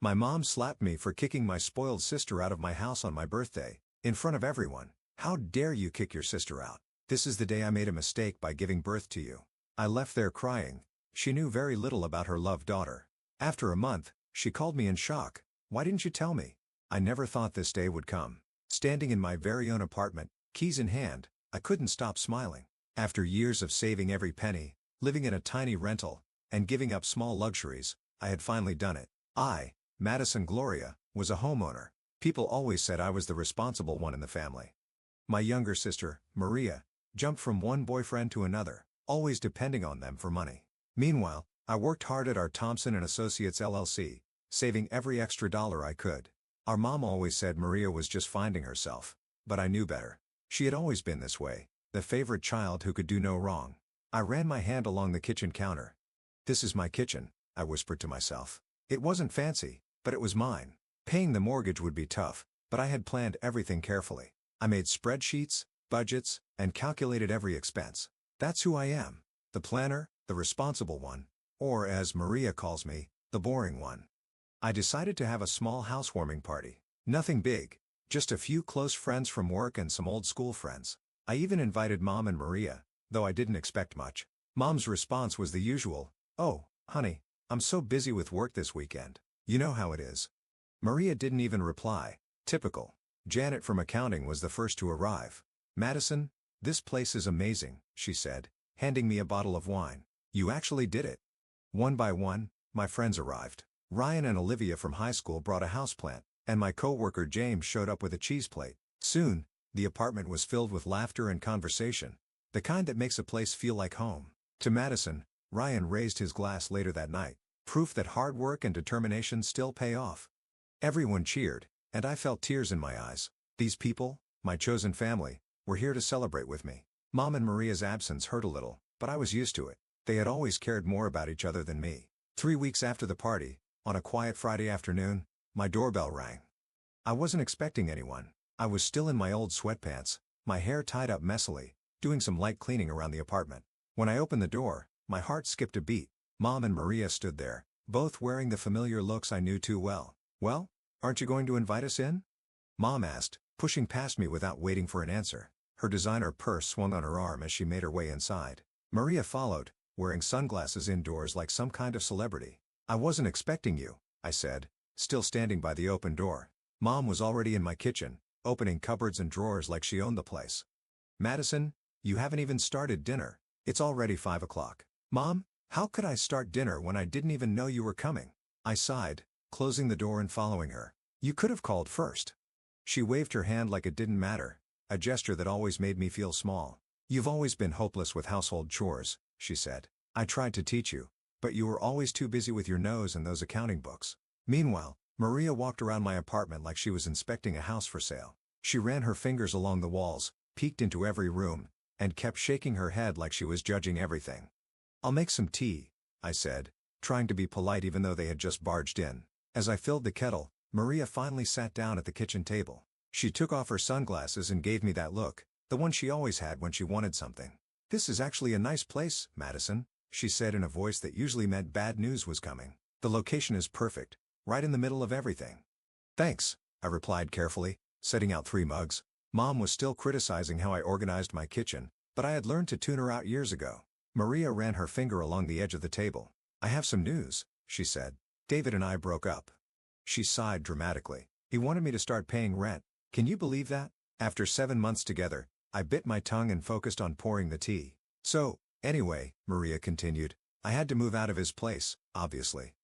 My mom slapped me for kicking my spoiled sister out of my house on my birthday, in front of everyone. How dare you kick your sister out? This is the day I made a mistake by giving birth to you. I left there crying. She knew very little about her loved daughter. After a month, she called me in shock. Why didn't you tell me? I never thought this day would come. Standing in my very own apartment, keys in hand, I couldn't stop smiling. After years of saving every penny, living in a tiny rental, and giving up small luxuries, I had finally done it. I, Madison Gloria, was a homeowner. People always said I was the responsible one in the family. My younger sister, Maria, jumped from one boyfriend to another, always depending on them for money. Meanwhile, I worked hard at our Thompson & Associates LLC, saving every extra dollar I could. Our mom always said Maria was just finding herself, but I knew better. She had always been this way, the favorite child who could do no wrong. I ran my hand along the kitchen counter. This is my kitchen, I whispered to myself. It wasn't fancy, but it was mine. Paying the mortgage would be tough, but I had planned everything carefully. I made spreadsheets, budgets, and calculated every expense. That's who I am. The planner, the responsible one, or as Maria calls me, the boring one. I decided to have a small housewarming party. Nothing big, just a few close friends from work and some old school friends. I even invited Mom and Maria, though I didn't expect much. Mom's response was the usual, "Oh, honey, I'm so busy with work this weekend. You know how it is." Maria didn't even reply. Typical. Janet from accounting was the first to arrive. "Madison, this place is amazing," she said, handing me a bottle of wine. "You actually did it." One by one, my friends arrived. Ryan and Olivia from high school brought a houseplant, and my coworker James showed up with a cheese plate. Soon, the apartment was filled with laughter and conversation, the kind that makes a place feel like home. To Madison, Ryan raised his glass later that night, proof that hard work and determination still pay off. Everyone cheered, and I felt tears in my eyes. These people, my chosen family, were here to celebrate with me. Mom and Maria's absence hurt a little, but I was used to it. They had always cared more about each other than me. 3 weeks after the party, on a quiet Friday afternoon, my doorbell rang. I wasn't expecting anyone. I was still in my old sweatpants, my hair tied up messily, doing some light cleaning around the apartment. When I opened the door, my heart skipped a beat. Mom and Maria stood there, both wearing the familiar looks I knew too well. "Well, aren't you going to invite us in?" Mom asked, pushing past me without waiting for an answer. Her designer purse swung on her arm as she made her way inside. Maria followed, wearing sunglasses indoors like some kind of celebrity. "I wasn't expecting you," I said, still standing by the open door. Mom was already in my kitchen, opening cupboards and drawers like she owned the place. "Madison, you haven't even started dinner. It's already 5 o'clock. "Mom, how could I start dinner when I didn't even know you were coming?" I sighed, closing the door and following her. "You could have called first." She waved her hand like it didn't matter, a gesture that always made me feel small. "You've always been hopeless with household chores," she said. "I tried to teach you, but you were always too busy with your nose and those accounting books." Meanwhile, Maria walked around my apartment like she was inspecting a house for sale. She ran her fingers along the walls, peeked into every room, and kept shaking her head like she was judging everything. "I'll make some tea," I said, trying to be polite even though they had just barged in. As I filled the kettle, Maria finally sat down at the kitchen table. She took off her sunglasses and gave me that look, the one she always had when she wanted something. "This is actually a nice place, Madison," she said in a voice that usually meant bad news was coming. "The location is perfect, right in the middle of everything." "Thanks," I replied carefully, setting out 3 mugs. Mom was still criticizing how I organized my kitchen, but I had learned to tune her out years ago. Maria ran her finger along the edge of the table. "I have some news," she said. "David and I broke up." She sighed dramatically. "He wanted me to start paying rent. Can you believe that?" After 7 months together, I bit my tongue and focused on pouring the tea. "So, anyway," Maria continued, "I had to move out of his place, obviously.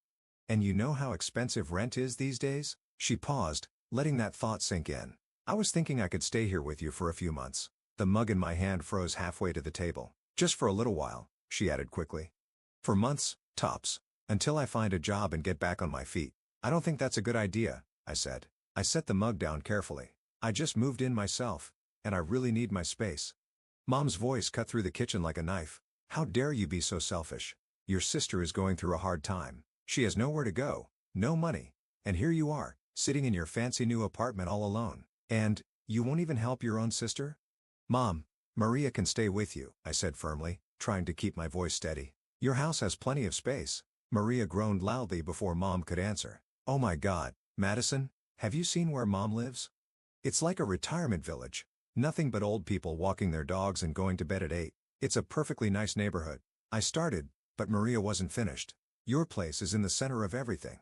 And you know how expensive rent is these days?" She paused, letting that thought sink in. "I was thinking I could stay here with you for a few months." The mug in my hand froze halfway to the table. "Just for a little while," she added quickly. "For months, tops. Until I find a job and get back on my feet." "I don't think that's a good idea," I said. I set the mug down carefully. "I just moved in myself, and I really need my space." Mom's voice cut through the kitchen like a knife. "How dare you be so selfish? Your sister is going through a hard time. She has nowhere to go, no money, and here you are, sitting in your fancy new apartment all alone. And, you won't even help your own sister?" "Mom, Maria can stay with you," I said firmly, trying to keep my voice steady. "Your house has plenty of space." Maria groaned loudly before Mom could answer. Oh my God, Madison, have you seen where Mom lives? It's like a retirement village. Nothing but old people walking their dogs and going to bed at 8. It's a perfectly nice neighborhood. I started, but Maria wasn't finished. Your place is in the center of everything.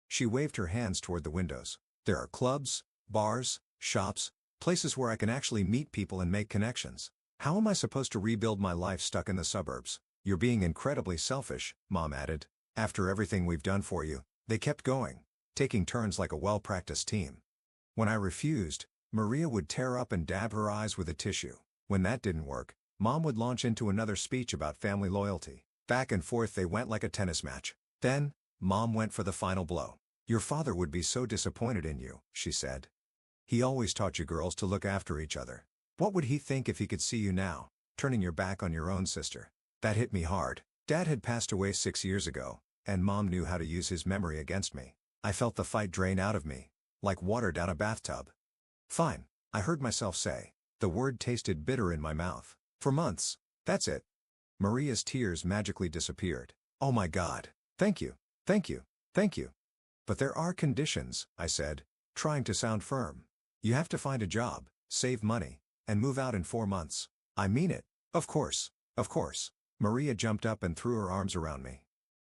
She waved her hands toward the windows. There are clubs, bars, shops, places where I can actually meet people and make connections. How am I supposed to rebuild my life stuck in the suburbs? You're being incredibly selfish, Mom added. After everything we've done for you. They kept going, taking turns like a well-practiced team. When I refused, Maria would tear up and dab her eyes with a tissue. When that didn't work, Mom would launch into another speech about family loyalty. Back and forth they went like a tennis match. Then, Mom went for the final blow. Your father would be so disappointed in you, she said. He always taught you girls to look after each other. What would he think if he could see you now, turning your back on your own sister? That hit me hard. Dad had passed away 6 years ago, and Mom knew how to use his memory against me. I felt the fight drain out of me, like water down a bathtub. Fine, I heard myself say. The word tasted bitter in my mouth. For months. That's it. Maria's tears magically disappeared. Oh my God. Thank you. Thank you. Thank you. But there are conditions, I said, trying to sound firm. You have to find a job, save money, and move out in 4 months. I mean it. Of course. Of course. Maria jumped up and threw her arms around me.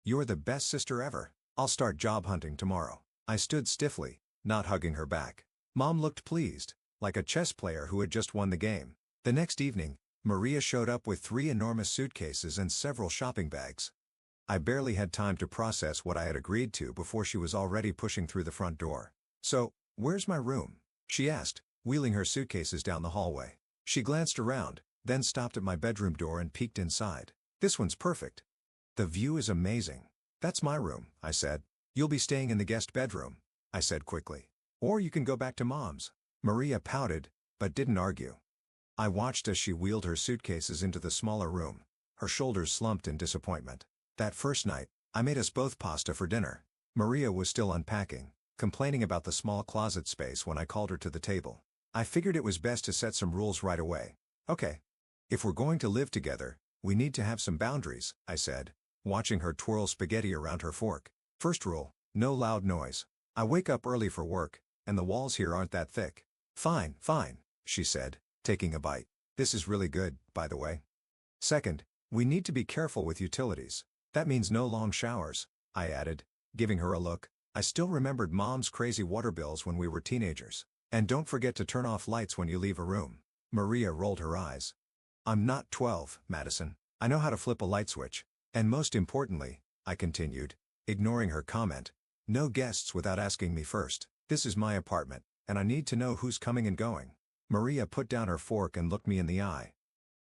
You're the best sister ever. I'll start job hunting tomorrow. I stood stiffly, not hugging her back. Mom looked pleased, like a chess player who had just won the game. The next evening, Maria showed up with 3 enormous suitcases and several shopping bags. I barely had time to process what I had agreed to before she was already pushing through the front door. So, where's my room? She asked, wheeling her suitcases down the hallway. She glanced around, then stopped at my bedroom door and peeked inside. This one's perfect. The view is amazing. That's my room, I said. You'll be staying in the guest bedroom, I said quickly. Or you can go back to Mom's. Maria pouted, but didn't argue. I watched as she wheeled her suitcases into the smaller room, her shoulders slumped in disappointment. That first night, I made us both pasta for dinner. Maria was still unpacking, complaining about the small closet space when I called her to the table. I figured it was best to set some rules right away. Okay. If we're going to live together, we need to have some boundaries, I said, watching her twirl spaghetti around her fork. First rule, no loud noise. I wake up early for work, and the walls here aren't that thick. Fine, fine, she said, taking a bite. This is really good, by the way. Second, we need to be careful with utilities. That means no long showers, I added, giving her a look. I still remembered Mom's crazy water bills when we were teenagers. And don't forget to turn off lights when you leave a room. Maria rolled her eyes. I'm not 12, Madison. I know how to flip a light switch. And most importantly, I continued, ignoring her comment, no guests without asking me first. This is my apartment, and I need to know who's coming and going. Maria put down her fork and looked me in the eye.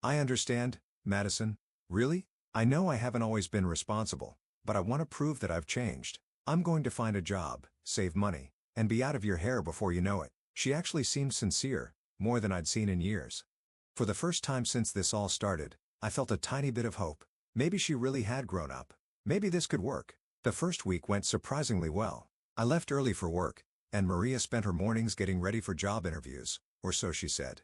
I understand, Madison. Really? I know I haven't always been responsible, but I want to prove that I've changed. I'm going to find a job, save money, and be out of your hair before you know it. She actually seemed sincere, more than I'd seen in years. For the first time since this all started, I felt a tiny bit of hope. Maybe she really had grown up. Maybe this could work. The first week went surprisingly well. I left early for work, and Maria spent her mornings getting ready for job interviews, or so she said.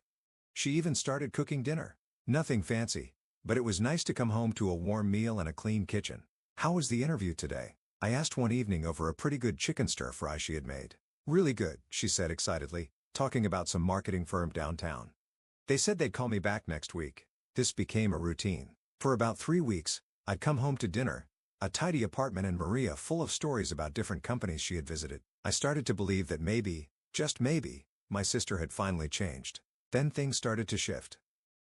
She even started cooking dinner. Nothing fancy, but it was nice to come home to a warm meal and a clean kitchen. How was the interview today? I asked one evening over a pretty good chicken stir-fry she had made. Really good, she said excitedly, talking about some marketing firm downtown. They said they'd call me back next week. This became a routine. For about 3 weeks, I'd come home to dinner, a tidy apartment and Maria full of stories about different companies she had visited. I started to believe that maybe, just maybe, my sister had finally changed. Then things started to shift.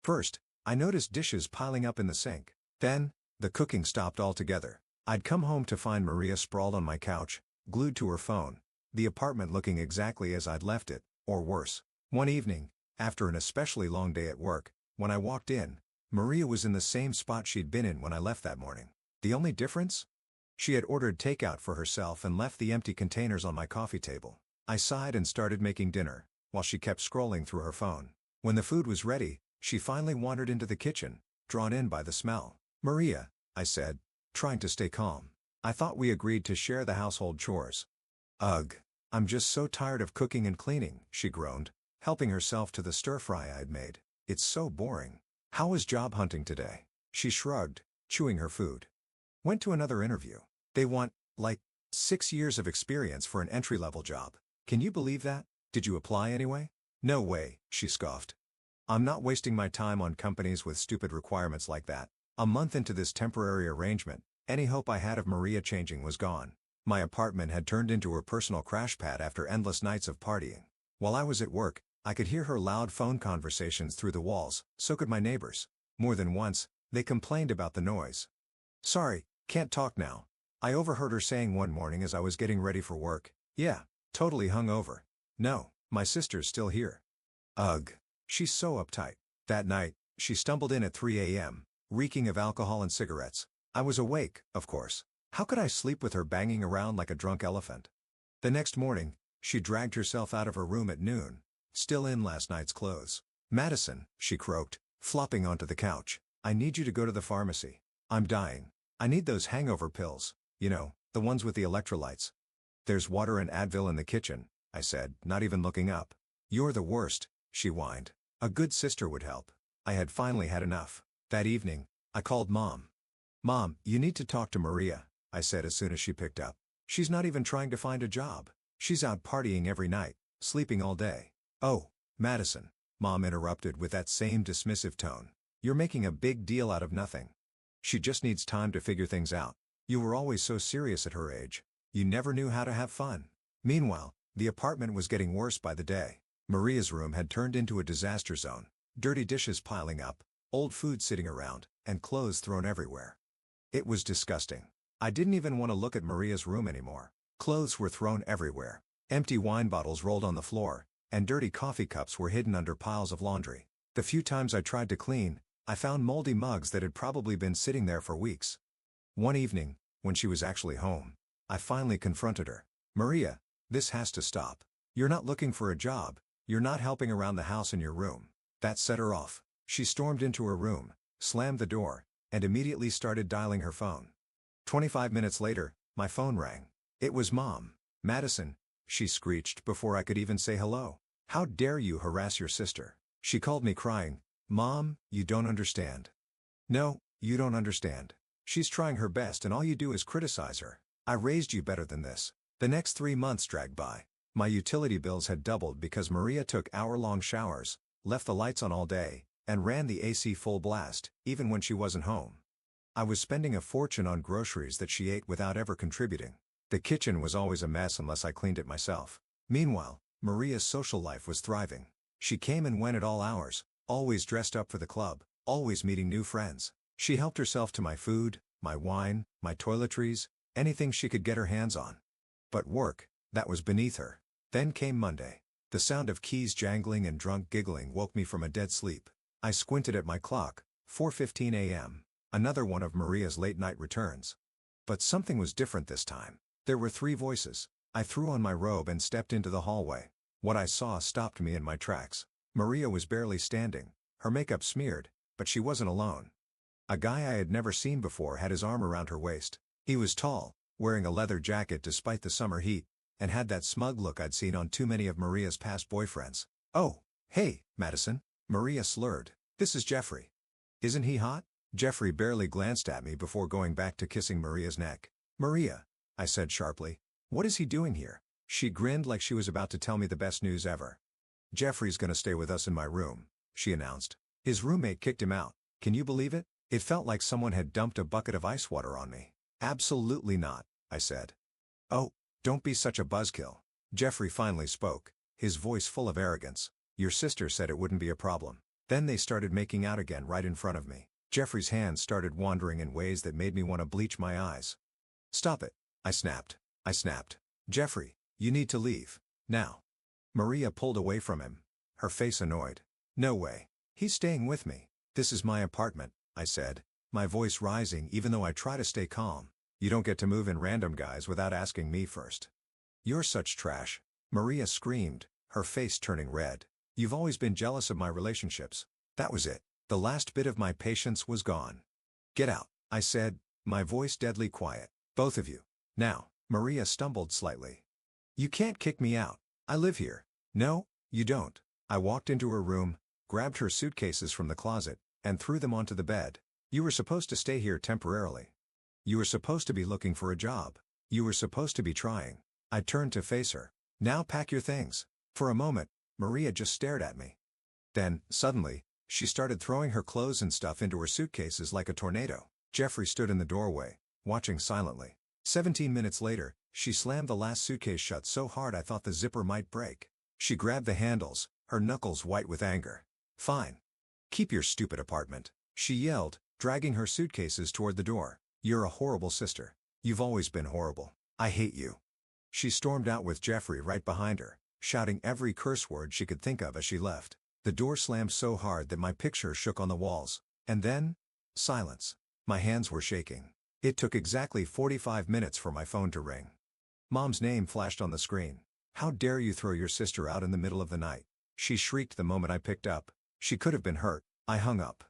First, I noticed dishes piling up in the sink. Then, the cooking stopped altogether. I'd come home to find Maria sprawled on my couch, glued to her phone, the apartment looking exactly as I'd left it, or worse. One evening, after an especially long day at work, when I walked in, Maria was in the same spot she'd been in when I left that morning. The only difference? She had ordered takeout for herself and left the empty containers on my coffee table. I sighed and started making dinner, while she kept scrolling through her phone. When the food was ready, she finally wandered into the kitchen, drawn in by the smell. Maria, I said, trying to stay calm. I thought we agreed to share the household chores. Ugh. I'm just so tired of cooking and cleaning, she groaned, helping herself to the stir-fry I'd made. It's so boring. How was job hunting today? She shrugged, chewing her food. Went to another interview. They want, like, 6 years of experience for an entry-level job. Can you believe that? Did you apply anyway? No way, she scoffed. I'm not wasting my time on companies with stupid requirements like that. A month into this temporary arrangement, any hope I had of Maria changing was gone. My apartment had turned into her personal crash pad after endless nights of partying. While I was at work, I could hear her loud phone conversations through the walls, so could my neighbors. More than once, they complained about the noise. Sorry, can't talk now. I overheard her saying one morning as I was getting ready for work. Yeah, totally hungover. No, my sister's still here. Ugh. She's so uptight. That night, she stumbled in at 3 a.m., reeking of alcohol and cigarettes. I was awake, of course. How could I sleep with her banging around like a drunk elephant? The next morning, she dragged herself out of her room at noon, still in last night's clothes. Madison, she croaked, flopping onto the couch. I need you to go to the pharmacy. I'm dying. I need those hangover pills, you know, the ones with the electrolytes. There's water and Advil in the kitchen, I said, not even looking up. You're the worst, she whined. A good sister would help. I had finally had enough. That evening, I called Mom. Mom, you need to talk to Maria, I said as soon as she picked up. She's not even trying to find a job. She's out partying every night, sleeping all day. Oh, Madison, Mom interrupted with that same dismissive tone. You're making a big deal out of nothing. She just needs time to figure things out. You were always so serious at her age. You never knew how to have fun. Meanwhile, the apartment was getting worse by the day. Maria's room had turned into a disaster zone. Dirty dishes piling up, old food sitting around, and clothes thrown everywhere. It was disgusting. I didn't even want to look at Maria's room anymore. Clothes were thrown everywhere. Empty wine bottles rolled on the floor, and dirty coffee cups were hidden under piles of laundry. The few times I tried to clean, I found moldy mugs that had probably been sitting there for weeks. One evening, when she was actually home, I finally confronted her. Maria, this has to stop. You're not looking for a job. You're not helping around the house in your room. That set her off. She stormed into her room, slammed the door, and immediately started dialing her phone. 25 minutes later, my phone rang. It was Mom. Madison, she screeched before I could even say hello. How dare you harass your sister? She called me crying. Mom, you don't understand. No, you don't understand. She's trying her best and all you do is criticize her. I raised you better than this. The next 3 months dragged by. My utility bills had doubled because Maria took hour-long showers, left the lights on all day, and ran the AC full blast, even when she wasn't home. I was spending a fortune on groceries that she ate without ever contributing. The kitchen was always a mess unless I cleaned it myself. Meanwhile, Maria's social life was thriving. She came and went at all hours, always dressed up for the club, always meeting new friends. She helped herself to my food, my wine, my toiletries, anything she could get her hands on. But work, that was beneath her. Then came Monday. The sound of keys jangling and drunk giggling woke me from a dead sleep. I squinted at my clock, 4:15 a.m. Another one of Maria's late-night returns. But something was different this time. There were 3 voices. I threw on my robe and stepped into the hallway. What I saw stopped me in my tracks. Maria was barely standing, her makeup smeared, but she wasn't alone. A guy I had never seen before had his arm around her waist. He was tall, wearing a leather jacket despite the summer heat, and had that smug look I'd seen on too many of Maria's past boyfriends. Oh, hey, Madison, Maria slurred. This is Jeffrey. Isn't he hot? Jeffrey barely glanced at me before going back to kissing Maria's neck. Maria, I said sharply. What is he doing here? She grinned like she was about to tell me the best news ever. Jeffrey's gonna stay with us in my room, she announced. His roommate kicked him out. Can you believe it? It felt like someone had dumped a bucket of ice water on me. Absolutely not, I said. Oh, don't be such a buzzkill. Jeffrey finally spoke, his voice full of arrogance. Your sister said it wouldn't be a problem. Then they started making out again right in front of me. Jeffrey's hands started wandering in ways that made me want to bleach my eyes. Stop it, I snapped. Jeffrey, you need to leave. Now. Maria pulled away from him, her face annoyed. No way. He's staying with me. This is my apartment, I said, my voice rising even though I try to stay calm. You don't get to move in random guys without asking me first. You're such trash. Maria screamed, her face turning red. You've always been jealous of my relationships. That was it. The last bit of my patience was gone. Get out, I said, my voice deadly quiet. Both of you. Now. Maria stumbled slightly. You can't kick me out. I live here. No, you don't. I walked into her room, grabbed her suitcases from the closet, and threw them onto the bed. You were supposed to stay here temporarily. You were supposed to be looking for a job. You were supposed to be trying. I turned to face her. Now pack your things. For a moment, Maria just stared at me. Then, suddenly, she started throwing her clothes and stuff into her suitcases like a tornado. Jeffrey stood in the doorway, watching silently. 17 minutes later, she slammed the last suitcase shut so hard I thought the zipper might break. She grabbed the handles, her knuckles white with anger. Fine. Keep your stupid apartment, she yelled, dragging her suitcases toward the door. You're a horrible sister. You've always been horrible. I hate you. She stormed out with Jeffrey right behind her, shouting every curse word she could think of as she left. The door slammed so hard that my picture shook on the walls. And then, silence. My hands were shaking. It took exactly 45 minutes for my phone to ring. Mom's name flashed on the screen. How dare you throw your sister out in the middle of the night? She shrieked the moment I picked up. She could have been hurt. I hung up.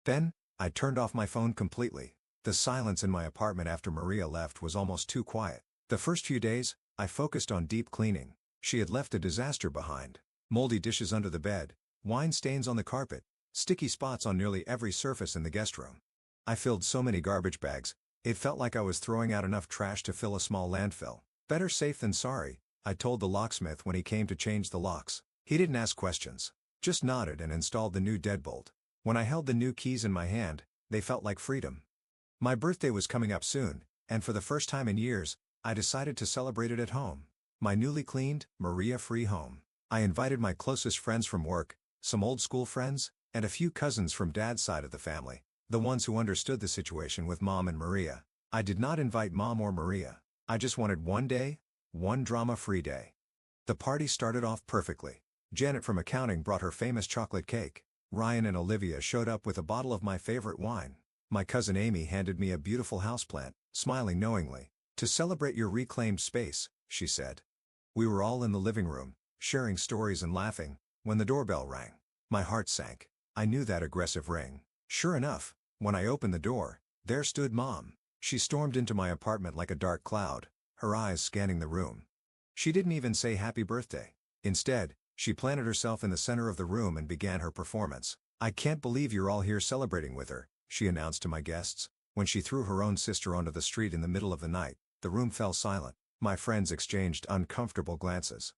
Then, I turned off my phone completely. The silence in my apartment after Maria left was almost too quiet. The first few days, I focused on deep cleaning. She had left a disaster behind. Moldy dishes under the bed, wine stains on the carpet, sticky spots on nearly every surface in the guest room. I filled so many garbage bags, it felt like I was throwing out enough trash to fill a small landfill. Better safe than sorry, I told the locksmith when he came to change the locks. He didn't ask questions, just nodded and installed the new deadbolt. When I held the new keys in my hand, they felt like freedom. My birthday was coming up soon, and for the first time in years, I decided to celebrate it at home. My newly cleaned, Maria-free home. I invited my closest friends from work, some old school friends, and a few cousins from Dad's side of the family, the ones who understood the situation with Mom and Maria. I did not invite Mom or Maria. I just wanted one day, one drama-free day. The party started off perfectly. Janet from accounting brought her famous chocolate cake. Ryan and Olivia showed up with a bottle of my favorite wine. My cousin Amy handed me a beautiful houseplant, smiling knowingly. To celebrate your reclaimed space, she said. We were all in the living room, sharing stories and laughing, when the doorbell rang. My heart sank. I knew that aggressive ring. Sure enough, when I opened the door, there stood Mom. She stormed into my apartment like a dark cloud, her eyes scanning the room. She didn't even say happy birthday. Instead, she planted herself in the center of the room and began her performance. I can't believe you're all here celebrating with her, she announced to my guests. When she threw her own sister onto the street in the middle of the night, the room fell silent. My friends exchanged uncomfortable glances.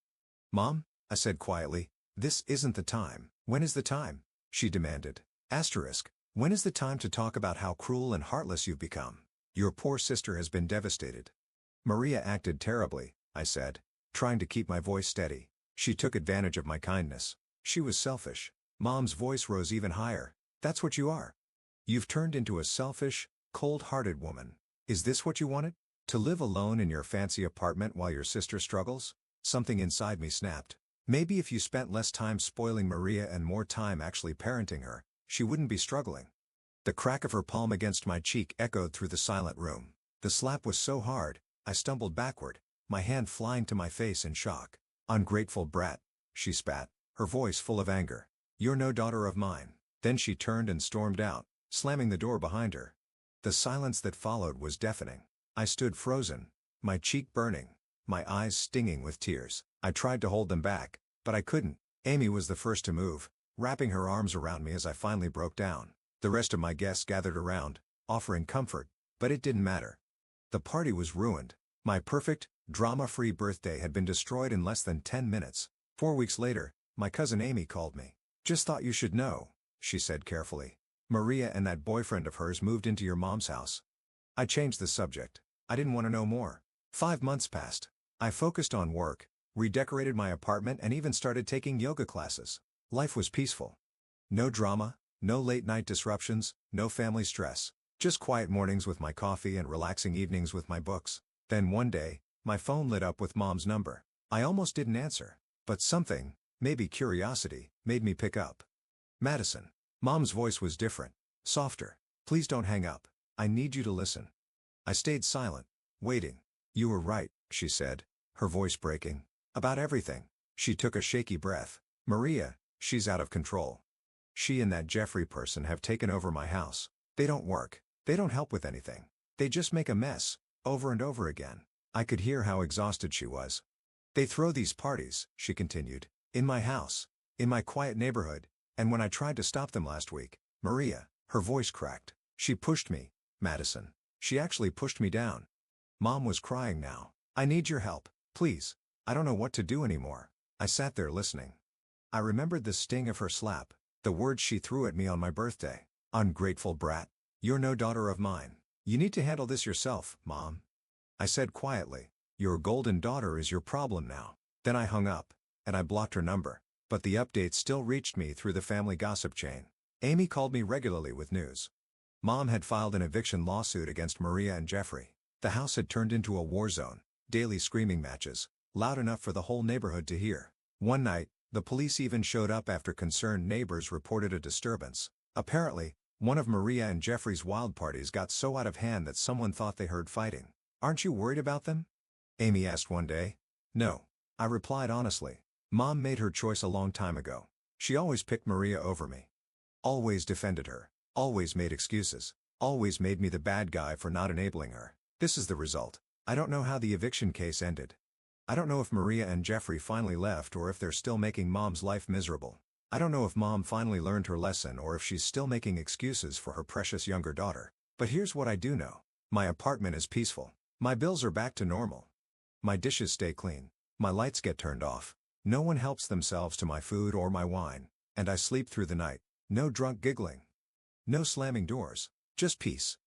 Mom, I said quietly, this isn't the time. When is the time? She demanded. Asterisk. When is the time to talk about how cruel and heartless you've become? Your poor sister has been devastated. Maria acted terribly, I said, trying to keep my voice steady. She took advantage of my kindness. She was selfish. Mom's voice rose even higher. That's what you are. You've turned into a selfish, cold-hearted woman. Is this what you wanted? To live alone in your fancy apartment while your sister struggles? Something inside me snapped. Maybe if you spent less time spoiling Maria and more time actually parenting her, she wouldn't be struggling. The crack of her palm against my cheek echoed through the silent room. The slap was so hard, I stumbled backward, my hand flying to my face in shock. Ungrateful brat, she spat, her voice full of anger. You're no daughter of mine. Then she turned and stormed out, slamming the door behind her. The silence that followed was deafening. I stood frozen, my cheek burning, my eyes stinging with tears. I tried to hold them back, but I couldn't. Amy was the first to move, wrapping her arms around me as I finally broke down. The rest of my guests gathered around, offering comfort, but it didn't matter. The party was ruined. My perfect, drama-free birthday had been destroyed in less than 10 minutes. 4 weeks later, my cousin Amy called me. Just thought you should know, she said carefully. Maria and that boyfriend of hers moved into your mom's house. I changed the subject. I didn't want to know more. 5 months passed. I focused on work, redecorated my apartment and even started taking yoga classes. Life was peaceful. No drama, no late-night disruptions, no family stress. Just quiet mornings with my coffee and relaxing evenings with my books. Then one day, my phone lit up with Mom's number. I almost didn't answer, but something, maybe curiosity, made me pick up. Madison. Mom's voice was different, softer. Please don't hang up. I need you to listen. I stayed silent, waiting. You were right, she said, her voice breaking. About everything. She took a shaky breath. Maria, she's out of control. She and that Jeffrey person have taken over my house. They don't work. They don't help with anything. They just make a mess, over and over again. I could hear how exhausted she was. They throw these parties, she continued, in my house, in my quiet neighborhood, and when I tried to stop them last week, Maria, her voice cracked. She pushed me, Madison. She actually pushed me down. Mom was crying now. I need your help, please. I don't know what to do anymore. I sat there listening. I remembered the sting of her slap, the words she threw at me on my birthday. Ungrateful brat. You're no daughter of mine. You need to handle this yourself, Mom. I said quietly. Your golden daughter is your problem now. Then I hung up, and I blocked her number. But the updates still reached me through the family gossip chain. Amy called me regularly with news. Mom had filed an eviction lawsuit against Maria and Jeffrey. The house had turned into a war zone, daily screaming matches, loud enough for the whole neighborhood to hear. One night, the police even showed up after concerned neighbors reported a disturbance. Apparently, one of Maria and Jeffrey's wild parties got so out of hand that someone thought they heard fighting. Aren't you worried about them? Amy asked one day. No. I replied honestly. Mom made her choice a long time ago. She always picked Maria over me. Always defended her. Always made excuses. Always made me the bad guy for not enabling her. This is the result. I don't know how the eviction case ended. I don't know if Maria and Jeffrey finally left or if they're still making Mom's life miserable. I don't know if Mom finally learned her lesson or if she's still making excuses for her precious younger daughter. But here's what I do know. My apartment is peaceful. My bills are back to normal. My dishes stay clean. My lights get turned off. No one helps themselves to my food or my wine. And I sleep through the night. No drunk giggling. No slamming doors. Just peace.